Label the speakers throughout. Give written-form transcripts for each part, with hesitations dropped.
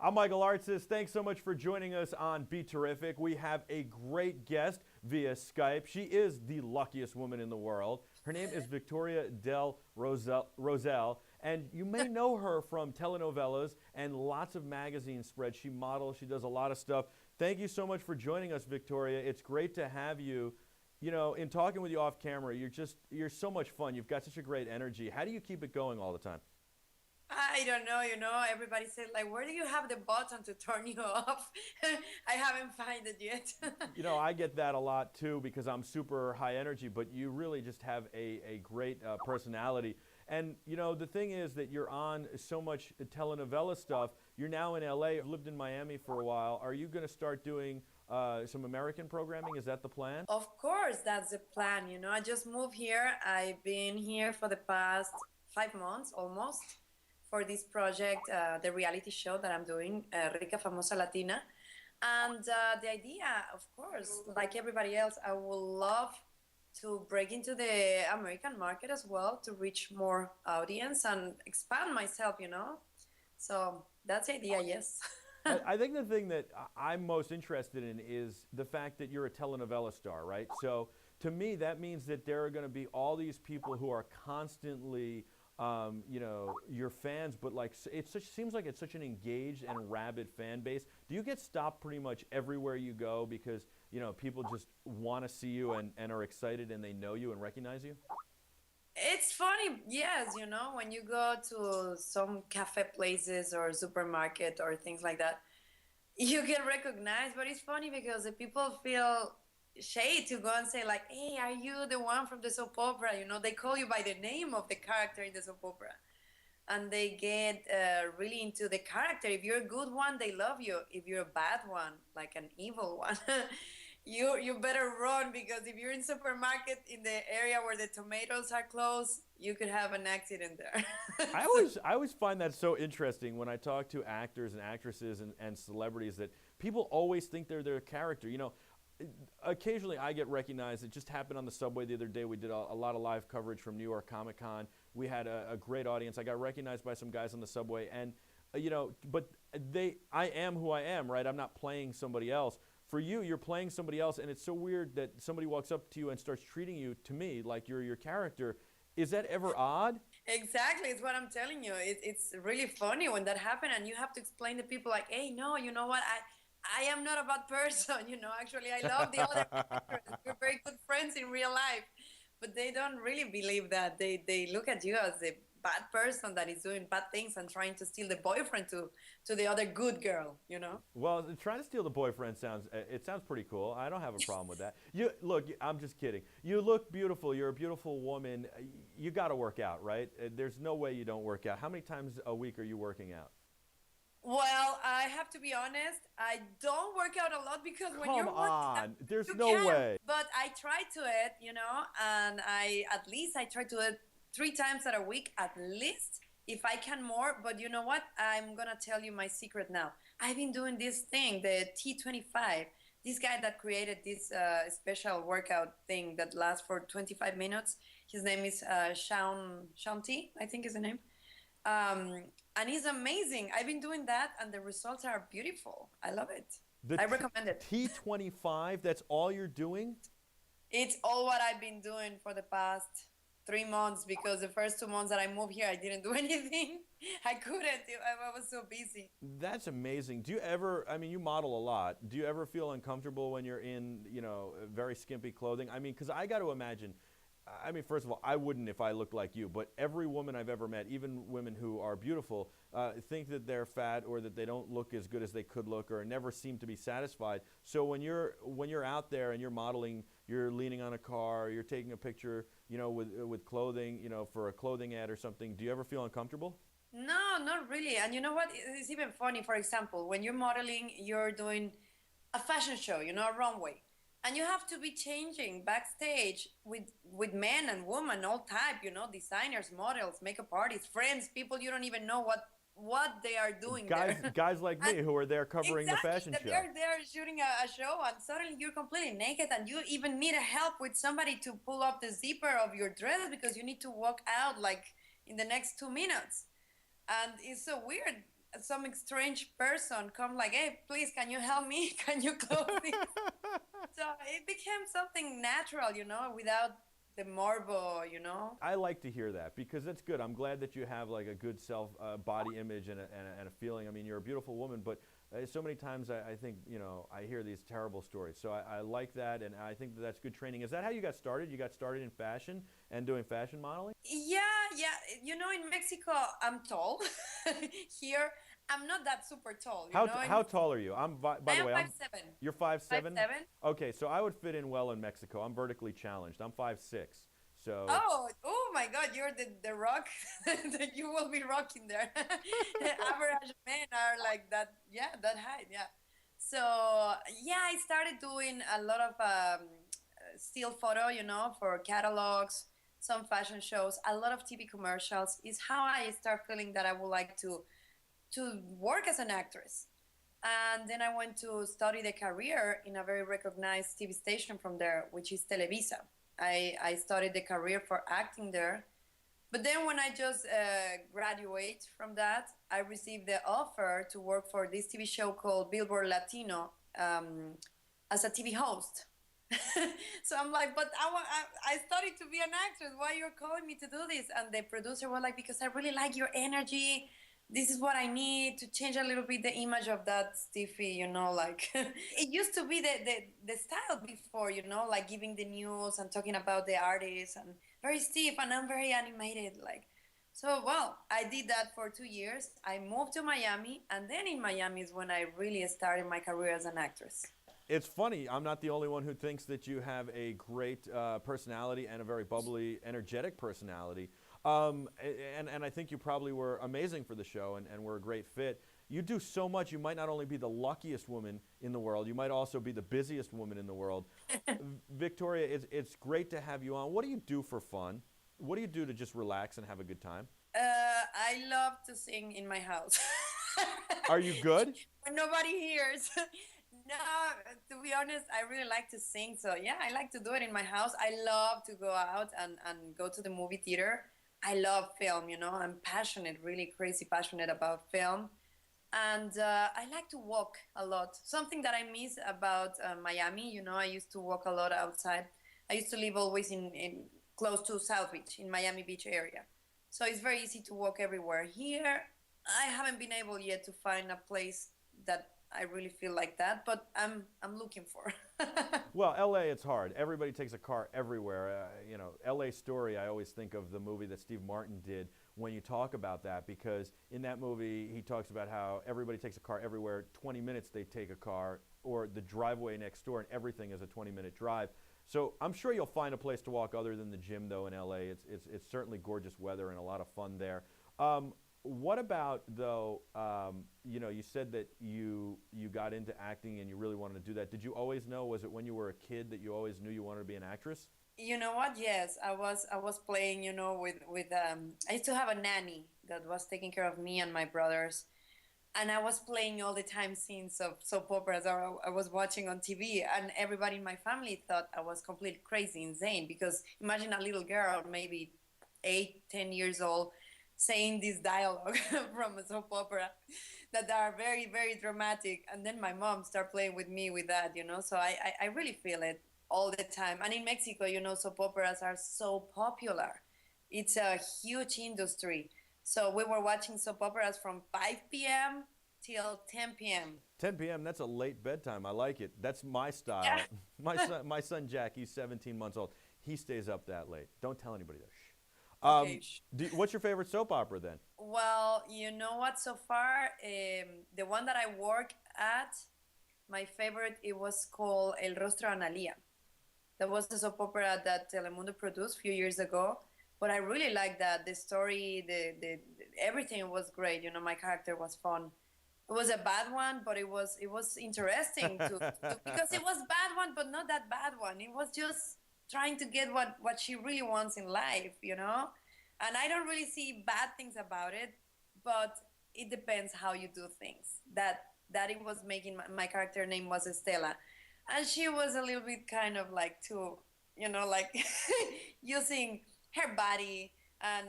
Speaker 1: I'm Michael Artsis. Thanks so much for joining us on Beterrific. We have a great guest via Skype. She is the luckiest woman in the world. Her name is Victoria Del Rosal, and you may know her from telenovelas and lots of magazine spreads. She models, she does a lot of stuff. Thank you so much for joining us, Victoria. It's great to have you. You know, in talking with you off camera, you're so much fun. You've got such a great energy. How do you keep it going all the time?
Speaker 2: I don't know, everybody said like, where do you have the button to turn you off? I haven't found it yet.
Speaker 1: You know, I get that a lot too because I'm super high energy, but you really just have a great personality. And, you know, the thing is that you're on so much telenovela stuff. You're now in LA, you've lived in Miami for a while. Are you going to start doing some American programming? Is that the plan?
Speaker 2: Of course, that's the plan. I just moved here. I've been here for the past 5 months almost for this project, the reality show that I'm doing, Rica Famosa Latina. And the idea, of course, like everybody else, I would love to break into the American market as well to reach more audience and expand myself. So that's the idea, yes.
Speaker 1: I think the thing that I'm most interested in is the fact that you're a telenovela star, right? So to me, that means that there are going to be all these people who are constantly you know, your fans, but like seems like it's such an engaged and rabid fan base. Do you get stopped pretty much everywhere you go because, you know, people just want to see you and are excited and they know you and recognize you?
Speaker 2: It's funny, yes, when you go to some cafe places or supermarket or things like that, you get recognized, but it's funny because the people feel shy to go and say like, hey, are you the one from the soap opera? They call you by the name of the character in the soap opera. And they get really into the character. If you're a good one, they love you. If you're a bad one, like an evil one, you better run, because if you're in supermarket in the area where the tomatoes are closed, you could have an accident there.
Speaker 1: I always find that so interesting when I talk to actors and actresses and celebrities that people always think they're their character. You know, occasionally I get recognized. It just happened on the subway the other day. We did a lot of live coverage from New York Comic Con. We had a great audience. I got recognized by some guys on the subway, and you know, but I am who I am, right? I'm not playing somebody else. For you, you're playing somebody else, and it's so weird that somebody walks up to you and starts treating you, to me, like you're your character. Is that ever odd?
Speaker 2: Exactly, it's what I'm telling you. It's really funny when that happens, and you have to explain to people like, hey, no, you know what? I am not a bad person. Actually, I love the other actors. We're very good friends in real life, but they don't really believe that. They look at you as a bad person that is doing bad things and trying to steal the boyfriend to the other good girl.
Speaker 1: Well, trying to steal the boyfriend sounds pretty cool. I don't have a problem with that. You look, I'm just kidding. You look beautiful. You're a beautiful woman. You got to work out, right? There's no way you don't work out. How many times a week are you working out?
Speaker 2: Well, I have to be honest. I don't work out a lot because when you're
Speaker 1: Come
Speaker 2: working out,
Speaker 1: on. There's
Speaker 2: you
Speaker 1: no
Speaker 2: can.
Speaker 1: way.
Speaker 2: But I try to it, and I try to it 3 times a week at least, if I can more. But you know what? I'm gonna tell you my secret now. I've been doing this thing, the T25. This guy that created this special workout thing that lasts for 25 minutes. His name is Sean T, I think is the name. And it's amazing. I've been doing that, and the results are beautiful. I love it.
Speaker 1: The
Speaker 2: I recommend it.
Speaker 1: T25, that's all you're doing?
Speaker 2: It's all what I've been doing for the past 3 months, because the first 2 months that I moved here, I didn't do anything. I couldn't. I was so busy.
Speaker 1: That's amazing. Do you ever, I mean, you model a lot. Do you ever feel uncomfortable when you're in, you know, very skimpy clothing? I mean, because I got to imagine, I mean, first of all, I wouldn't if I looked like you, but every woman I've ever met, even women who are beautiful, think that they're fat or that they don't look as good as they could look or never seem to be satisfied. So when you're out there and you're modeling, you're leaning on a car, you're taking a picture, you know, with clothing, you know, for a clothing ad or something, do you ever feel uncomfortable?
Speaker 2: No, not really. And you know what? It's even funny. For example, when you're modeling, you're doing a fashion show, a runway. And you have to be changing backstage with men and women, all type, designers, models, makeup artists, friends, people you don't even know what they are doing there.
Speaker 1: Guys like me who are there covering the
Speaker 2: Exactly,
Speaker 1: fashion
Speaker 2: that
Speaker 1: show.
Speaker 2: they're shooting a show, and suddenly you're completely naked, and you even need a help with somebody to pull up the zipper of your dress because you need to walk out like in the next 2 minutes. And it's so weird. some strange person come like, hey, please, can you help me? Can you close this? So it became something natural, without the morbo,
Speaker 1: I like to hear that because that's good. I'm glad that you have like a good self body image and a feeling. I mean, you're a beautiful woman, but so many times I think I hear these terrible stories. So I like that, and I think that that's good training. Is that how you got started? You got started in fashion and doing fashion modeling?
Speaker 2: Yeah, yeah. In Mexico, I'm tall. Here, I'm not that super tall.
Speaker 1: How tall are you? By
Speaker 2: I
Speaker 1: the
Speaker 2: am
Speaker 1: way,
Speaker 2: five seven.
Speaker 1: you're 5'7".
Speaker 2: 5'7"?
Speaker 1: Okay, so I would fit in well in Mexico. I'm vertically challenged. I'm 5'6". So
Speaker 2: Oh my God, you're the rock that you will be rocking there. Average men are like that, yeah, that height, yeah. So yeah, I started doing a lot of still photo, for catalogs, some fashion shows, a lot of TV commercials. Is how I start feeling that I would like to work as an actress. And then I went to study the career in a very recognized TV station from there, which is Televisa. I started the career for acting there. But then when I just graduate from that, I received the offer to work for this TV show called Billboard Latino as a TV host. So I'm like, but I studied to be an actress. Why you're calling me to do this? And the producer was like, because I really like your energy. This is what I need to change a little bit the image of that stiffy, like it used to be the style before, like giving the news and talking about the artists and very stiff, and I'm very animated, like. So, well, I did that for 2 years. I moved to Miami, and then in Miami is when I really started my career as an actress.
Speaker 1: it's funny. I'm not the only one who thinks that you have a great personality and a very bubbly, energetic personality. And I think you probably were amazing for the show and were a great fit. You do so much. You might not only be the luckiest woman in the world, you might also be the busiest woman in the world. Victoria, it's great to have you on. What do you do for fun? What do you do to just relax and have a good time?
Speaker 2: I love to sing in my house.
Speaker 1: Are you good?
Speaker 2: When nobody hears. No, to be honest, I really like to sing. So yeah, I like to do it in my house. I love to go out and go to the movie theater. I love film, I'm passionate, really crazy passionate about film. And I like to walk a lot. Something that I miss about Miami, I used to walk a lot outside. I used to live always in close to South Beach, in Miami Beach area. So it's very easy to walk everywhere. Here, I haven't been able yet to find a place that I really feel like that, but I'm looking for.
Speaker 1: Well, LA, it's hard. Everybody takes a car everywhere. LA Story, I always think of the movie that Steve Martin did when you talk about that, because in that movie, he talks about how everybody takes a car everywhere. 20 minutes they take a car, or the driveway next door, and everything is a 20-minute drive. So I'm sure you'll find a place to walk other than the gym, though, in LA. It's certainly gorgeous weather and a lot of fun there. What about, though, you said that you got into acting and you really wanted to do that. Did you always know, was it when you were a kid that you always knew you wanted to be an actress?
Speaker 2: You know what? Yes, I was playing, with I used to have a nanny that was taking care of me and my brothers, and I was playing all the time scenes of soap operas I was watching on TV, and everybody in my family thought I was completely crazy, insane, because imagine a little girl, maybe 8, 10 years old, saying this dialogue from a soap opera that are very, very dramatic. And then my mom start playing with me with that, So I really feel it all the time. And in Mexico, soap operas are so popular. It's a huge industry. So we were watching soap operas from 5 p.m. till 10 p.m.
Speaker 1: 10 p.m. That's a late bedtime. I like it. That's my style.
Speaker 2: Yeah.
Speaker 1: My son Jack, he's 17 months old. He stays up that late. Don't tell anybody though. Shh.
Speaker 2: Okay.
Speaker 1: What's your favorite soap opera then?
Speaker 2: Well, you know what? So far, the one that I work at, my favorite, it was called El Rostro de Analia. That was a soap opera that Telemundo produced a few years ago. But I really liked that. The story, the everything was great. My character was fun. It was a bad one, but it was interesting because it was bad one, but not that bad one. It was just trying to get what she really wants in life. And I don't really see bad things about it, but it depends how you do things. That it was making my character name was Estela, and she was a little bit kind of like too, like using her body and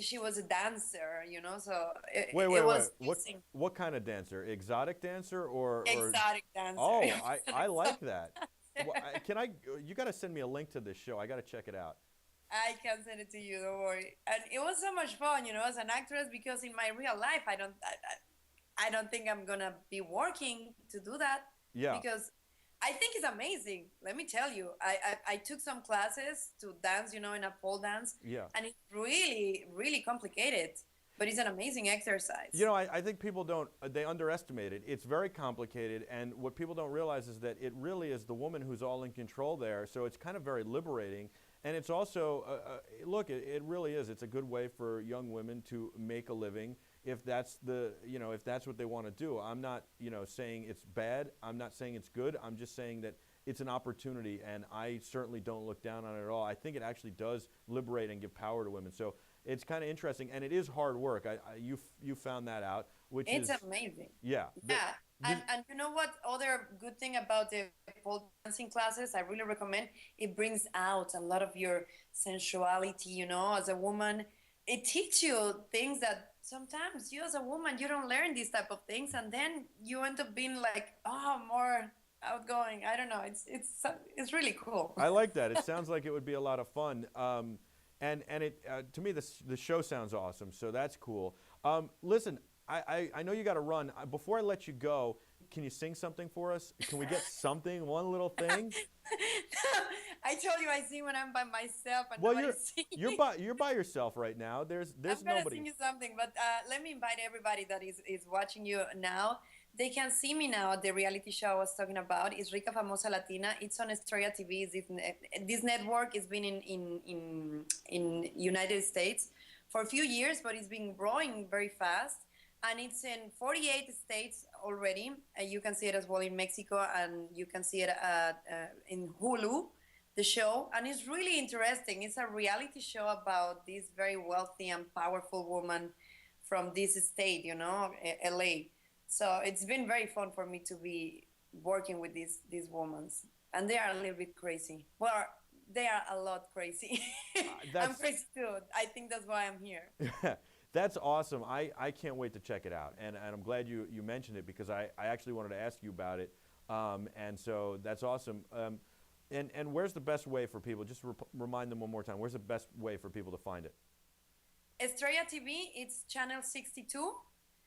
Speaker 2: she was a dancer, you know, so
Speaker 1: Wait,
Speaker 2: it
Speaker 1: wait, wait.
Speaker 2: was interesting.
Speaker 1: What kind of dancer? Exotic dancer or
Speaker 2: Exotic dancer.
Speaker 1: Oh,
Speaker 2: It was an
Speaker 1: I like
Speaker 2: exotic
Speaker 1: that.
Speaker 2: dancer.
Speaker 1: Can I you got to send me a link to this show. I got to check it out.
Speaker 2: I can send it to you, don't worry. And it was so much fun, you know, as an actress, because in my real life, I don't think I'm gonna be working to do that,
Speaker 1: Yeah.
Speaker 2: because I think it's amazing. Let me tell you, I took some classes to dance, you know, in a pole dance,
Speaker 1: Yeah.
Speaker 2: and it's really, really complicated, but it's an amazing
Speaker 1: You
Speaker 2: exercise.
Speaker 1: know, I think people don't, they underestimate it. It's very complicated, and what people don't realize is that it really is the woman who's all in control there, so it's kind of very liberating. And it's also, look, it really is. It's a good way for young women to make a living if that's the, you know, if that's what they want to do. I'm not, you know, saying it's bad. I'm not saying it's good. I'm just saying that it's an opportunity, and I certainly don't look down on it at all. I think it actually does liberate and give power to women. So it's kind of interesting, and it is hard work. You found that out, which
Speaker 2: It's
Speaker 1: is
Speaker 2: amazing.
Speaker 1: yeah.
Speaker 2: Yeah.
Speaker 1: This,
Speaker 2: And you know what? Other good thing about the pole dancing classes, I really recommend. It brings out a lot of your sensuality. You know, as a woman, it teaches you things that sometimes you, as a woman, you don't learn these type of things, and then you end up being like, oh, more outgoing. I don't know. It's really cool.
Speaker 1: I like that. It sounds like it would be a lot of fun. And it to me the show sounds awesome. So that's cool. Listen, I know you got to run. Before I let you go, can you sing something for us? Can we get something, one little thing?
Speaker 2: I told you I sing when I'm by myself and
Speaker 1: Well,
Speaker 2: nobody's singing.
Speaker 1: you're by yourself right now.
Speaker 2: I'm
Speaker 1: There's
Speaker 2: gonna
Speaker 1: nobody.
Speaker 2: sing you something, but let me invite everybody that is watching you now. They can see me now at the reality show I was talking about. It's Rica Famosa Latina. It's on Estrella TV. This network has been in United States for a few years, but it's been growing very fast. And it's in 48 states already. You can see it as well in Mexico, and you can see it in Hulu, the show. And it's really interesting. It's a reality show about this very wealthy and powerful woman from this state, you know, LA. So it's been very fun for me to be working with these women, and they are a little bit crazy. Well, they are a lot crazy. I'm
Speaker 1: That's
Speaker 2: crazy too. I think that's why I'm here.
Speaker 1: that's awesome. I can't wait to check it out. And I'm glad you mentioned it because I actually wanted to ask you about it. And so that's awesome. And where's the best way for people? Just remind them one more time. Where's the best way for people to find it?
Speaker 2: Estrella TV, it's channel 62,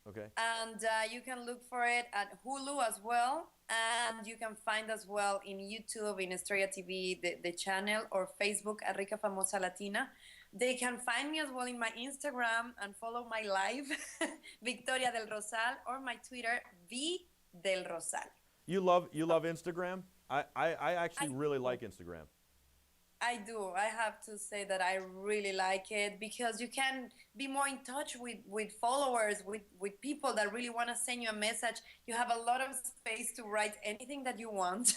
Speaker 1: Okay.
Speaker 2: and you can look for it at Hulu as well. And you can find as well in YouTube, in Estrella TV, the channel, or Facebook at Rica Famosa Latina. They can find me as well in my Instagram and follow my live, Victoria Del Rosal, or my Twitter, V Del Rosal.
Speaker 1: You love Instagram? I actually
Speaker 2: I
Speaker 1: really like Instagram.
Speaker 2: I do. I have to say that I really like it because you can be more in touch with followers, with people that really want to send you a message. You have a lot of space to write anything that you want.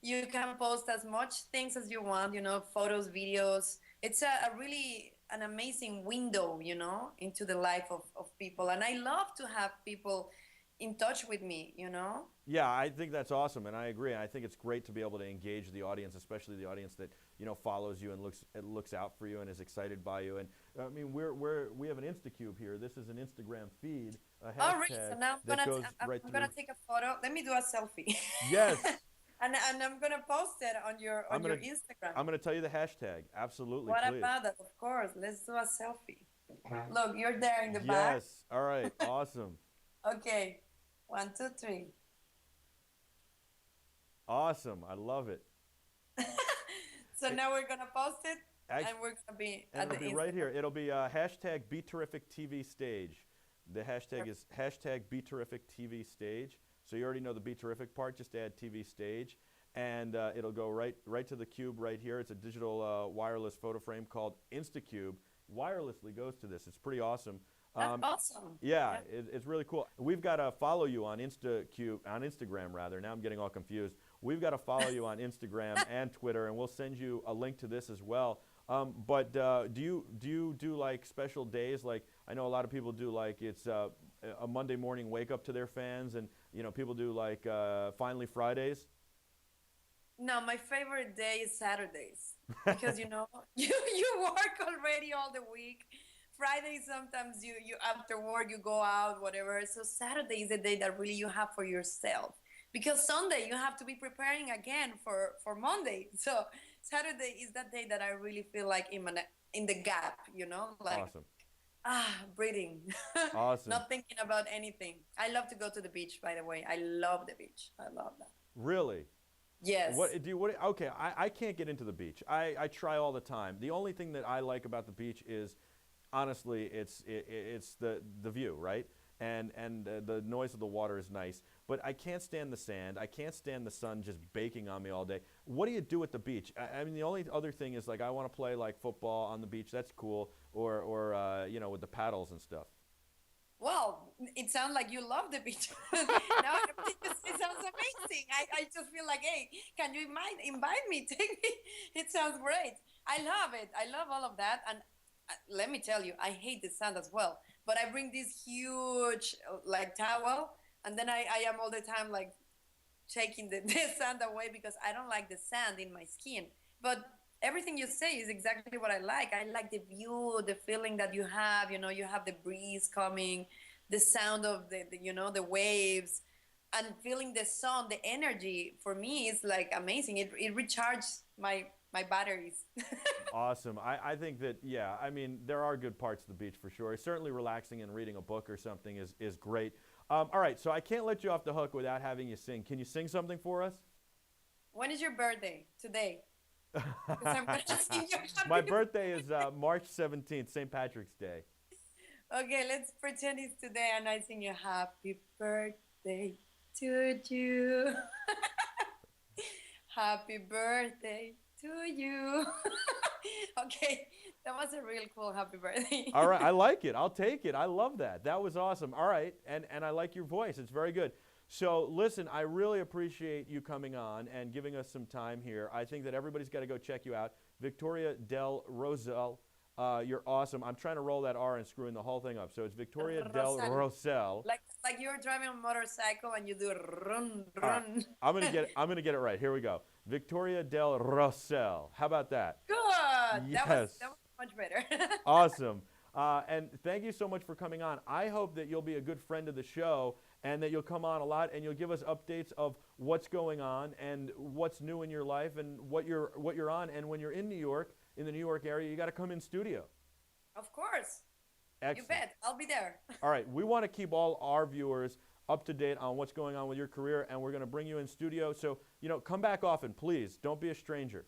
Speaker 2: You can post as much things as you want, you know, photos, videos. It's a really an amazing window, you know, into the life of people. And I love to have people in touch with me, you know.
Speaker 1: Yeah, I think that's awesome, and I agree. I think it's great to be able to engage the audience, especially the audience that follows you and looks out for you and is excited by you. And I mean, we have an InstaCube here. This is an Instagram feed, a
Speaker 2: All right, so
Speaker 1: hashtag
Speaker 2: now
Speaker 1: that goes right
Speaker 2: I'm
Speaker 1: through.
Speaker 2: gonna take a photo. Let me do a selfie.
Speaker 1: Yes,
Speaker 2: And I'm gonna post it on
Speaker 1: I'm
Speaker 2: your
Speaker 1: gonna
Speaker 2: Instagram.
Speaker 1: I'm gonna tell you the hashtag. Absolutely,
Speaker 2: What
Speaker 1: please.
Speaker 2: about that? Of course, let's do a selfie. Look, you're there in the back.
Speaker 1: Yes. All right. Awesome.
Speaker 2: Okay, 1, 2, 3.
Speaker 1: Awesome. I love it.
Speaker 2: So now we're gonna post it,
Speaker 1: Act-
Speaker 2: and we're gonna be
Speaker 1: And
Speaker 2: at the
Speaker 1: it'll be right here.
Speaker 2: Instagram.
Speaker 1: It'll be hashtag Beterrific TV stage. The hashtag is hashtag Beterrific TV stage. So you already know the Beterrific part. Just add TV stage, and it'll go right to the cube right here. It's a digital wireless photo frame called InstaCube. Wirelessly goes to this. It's pretty awesome.
Speaker 2: That's awesome.
Speaker 1: Yeah, it's really cool. We've got to follow you on Instagram rather. Now I'm getting all confused. We've got to follow you on Instagram and Twitter, and we'll send you a link to this as well. But do you do like special days? Like I know a lot of people do like it's a Monday morning wake up to their fans, and people do like finally Fridays.
Speaker 2: No, my favorite day is Saturdays because you know you work already all the week. Friday sometimes you after work you go out whatever. So Saturday is the day that really you have for yourself because Sunday you have to be preparing again for Monday. So Saturday is that day that I really feel like in the gap, like
Speaker 1: Awesome.
Speaker 2: breathing,
Speaker 1: Awesome.
Speaker 2: not thinking about anything. I love to go to the beach. By the way, I love the beach. I love that.
Speaker 1: Really?
Speaker 2: Yes.
Speaker 1: Okay, I can't get into the beach. I try all the time. The only thing that I like about the beach is honestly it's the view, right? And the noise of the water is nice, but I can't stand the sand. I can't stand the sun just baking on me all day. What do you do at the beach? I mean, the only other thing is like I want to play like football on the beach. That's cool, or with the paddles and stuff.
Speaker 2: Well, it sounds like you love the beach. Now everything you say sounds amazing. I just feel like, hey, can you invite me? Take me. It sounds great. I love it. I love all of that. And let me tell you, I hate the sand as well. But I bring this huge like towel, and then I am all the time like taking the sand away because I don't like the sand in my skin. But everything you say is exactly what I like. I like the view, the feeling that you have. You have the breeze coming, the sound of the waves, and feeling the sun, the energy. For me, is like amazing. It recharges my batteries.
Speaker 1: Awesome. I think that, yeah, I mean, there are good parts of the beach for sure. Certainly relaxing and reading a book or something is great. All right, so I can't let you off the hook without having you sing. Can you sing something for us?
Speaker 2: When is your birthday? Today. Because I'm gonna sing you
Speaker 1: My
Speaker 2: happy.
Speaker 1: birthday is March 17th, St. Patrick's Day.
Speaker 2: Okay, let's pretend it's today and I sing you happy birthday to you. Happy birthday to you. Okay, that was a real cool happy birthday.
Speaker 1: All right, I like it. I'll take it. I love that. That was awesome. All right, and I like your voice. It's very good. So listen, I really appreciate you coming on and giving us some time here. I think that everybody's got to go check you out. Victoria Del Rosal, you're awesome. I'm trying to roll that R and screwing the whole thing up. So it's Victoria Del
Speaker 2: Rosal.
Speaker 1: Rosal.
Speaker 2: Like you're driving a motorcycle and you do run
Speaker 1: All right,
Speaker 2: run.
Speaker 1: I'm gonna get it right. Here we go. Victoria Del Rosal. How about that?
Speaker 2: Good.
Speaker 1: Yes.
Speaker 2: That was much better.
Speaker 1: Awesome. And thank you so much for coming on. I hope that you'll be a good friend of the show and that you'll come on a lot and you'll give us updates of what's going on and what's new in your life and what you're on. And when you're in New York, in the New York area, you got to come in studio.
Speaker 2: Of course.
Speaker 1: Excellent.
Speaker 2: You bet. I'll be there.
Speaker 1: All right. We want to keep all our viewers up to date on what's going on with your career, and we're going to bring you in studio. So, come back often, please. Don't be a stranger.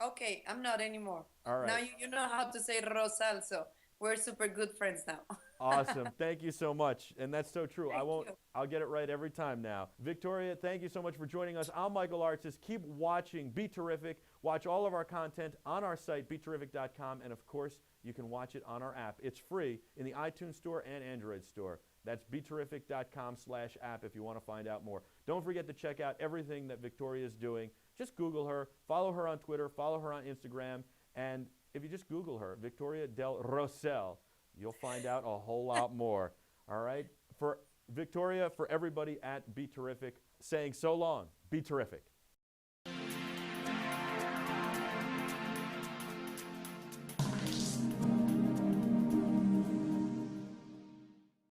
Speaker 2: Okay, I'm not anymore.
Speaker 1: All right.
Speaker 2: Now you know how to say Rosal, so we're super good friends now.
Speaker 1: Awesome. Thank you so much. And that's so true.
Speaker 2: Thank you.
Speaker 1: I'll get it right every time now. Victoria, thank you so much for joining us. I'm Michael Artis. Keep watching Be Terrific. Watch all of our content on our site, beterrific.com. And of course, you can watch it on our app. It's free in the iTunes Store and Android Store. That's beterrific.com/app if you want to find out more. Don't forget to check out everything that Victoria is doing. Just Google her, follow her on Twitter, follow her on Instagram, and if you just Google her, Victoria Del Rosal, you'll find out a whole lot more. All right? For Victoria, for everybody at Be Terrific, saying so long, be terrific.